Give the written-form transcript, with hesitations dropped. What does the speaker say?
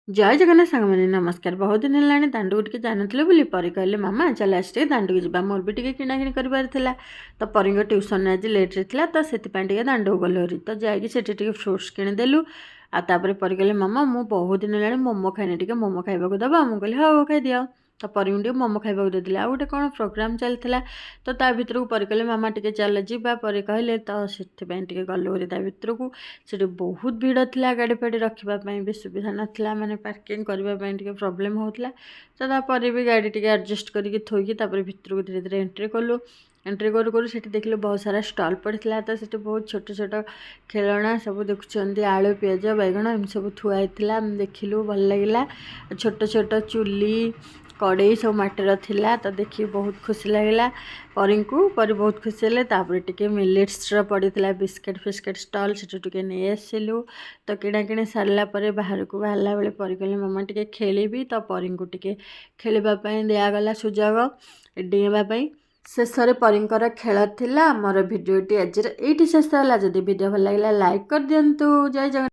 ଜୟ ଜଗନ୍ନାଥ ସାଙ୍ଗମାନେ ନମସ୍କାର। ବହୁତ ଦିନ ହେଲାଣି ଦାଣ୍ଡକୁ ଟିକେ ଯାଇନଥିଲେ ବୋଲି ପରି କହିଲେ ମାମା ଚାଲ ଆସି ଟିକେ ଦାଣ୍ଡକୁ ଯିବା। ମୋର ବି ଟିକେ କିଣାକିଣି କରିବାର ଥିଲା ତ ପରିଙ୍କ ଟ୍ୟୁସନ୍ ଆଜି ଲେଟ୍ରେ ଥିଲା ତ ସେଥିପାଇଁ ଟିକେ ଦାଣ୍ଡକୁ ଗଲୁ ହେରି। ତ ଯାଇକି ସେଠି ଟିକେ ଫ୍ରୁଟ୍ସ କିଣିଦେଲୁ। ଆଉ ତାପରେ ପରି କହିଲେ ମାମା ମୁଁ ବହୁତ ଦିନ ହେଲାଣି ମୋମୋ ଖାଇନି, ଟିକେ ମୋମୋ ଖାଇବାକୁ ଦେବ। ମୁଁ କହିଲି ହଉ ଖାଇଦିଅ। ତ ପରିଙ୍କୁ ଟିକେ ମୋମୋ ଖାଇବାକୁ ଦେଇଥିଲି। ଆଉ ଗୋଟେ କ'ଣ ପ୍ରୋଗ୍ରାମ୍ ଚାଲିଥିଲା ତ ତା ଭିତରକୁ ପରି କହିଲେ ମାମା ଟିକେ ଚାଲ ଯିବା। ପରି କହିଲେ ତ ସେଥିପାଇଁ ଟିକେ ଗଲୁ ହେରି ତା ଭିତରକୁ। ସେଠି ବହୁତ ଭିଡ଼ ଥିଲା, ଗାଡ଼ି ଫାଡ଼ି ରଖିବା ପାଇଁ ବି ସୁବିଧା ନଥିଲା, ମାନେ ପାର୍କିଂ କରିବା ପାଇଁ ଟିକେ ପ୍ରୋବ୍ଲେମ୍ ହେଉଥିଲା। ତ ତାପରେ ବି ଗାଡ଼ି ଟିକେ ଆଡ଼ଜଷ୍ଟ କରିକି ଥୋଇକି ତାପରେ ଭିତରକୁ ଧୀରେ ଧୀରେ ଏଣ୍ଟ୍ରି କଲୁ। ଏଣ୍ଟ୍ରି କରୁ କରୁ ସେଠି ଦେଖିଲୁ ବହୁତ ସାରା ଷ୍ଟଲ୍ ପଡ଼ିଥିଲା। ତ ସେଠି ବହୁତ ଛୋଟ ଛୋଟ ଖେଳଣା ସବୁ ଦେଖୁଛନ୍ତି, ଆଳୁ ପିଆଜ ବାଇଗଣ ଏମିତି ସବୁ ଥୁଆ ହେଇଥିଲା। ଆମେ ଦେଖିଲୁ, ଭଲ ଲାଗିଲା। ଛୋଟ ଛୋଟ ଚୁଲି କଡ଼େଇ ସବୁ ମାଟିର ଥିଲା, ତ ଦେଖି ବହୁତ ଖୁସି ଲାଗିଲା ପରିଙ୍କୁ। ପରି ବହୁତ ଖୁସି ହେଲେ। ତାପରେ ଟିକେ ମିଲେଟ୍ସର ପଡ଼ିଥିଲା ବିସ୍କେଟ୍ ଫିସ୍କେଟ୍ ଷ୍ଟଲ୍, ସେଠୁ ଟିକେ ନେଇ ଆସିଲୁ। ତ କିଣାକିଣି ସାରିଲା ପରେ ବାହାରକୁ ବାହାରିଲା ବେଳେ ପରି କହିଲେ ମାମା ଟିକେ ଖେଳିବି। ତ ପରିଙ୍କୁ ଟିକେ ଖେଳିବା ପାଇଁ ଦିଆଗଲା ସୁଯୋଗ ଡିଆଁବା ପାଇଁ। ଶେଷରେ ପରିଙ୍କର ଖେଳ ଥିଲା। ଆମର ଭିଡ଼ିଓଟି ଆଜିର ଏଇଠି ଶେଷ ହେଲା। ଯଦି ଭିଡ଼ିଓ ଭଲ ଲାଗିଲା ଲାଇକ୍ କରିଦିଅନ୍ତୁ। ଜୟ ଜଗନ୍ନାଥ।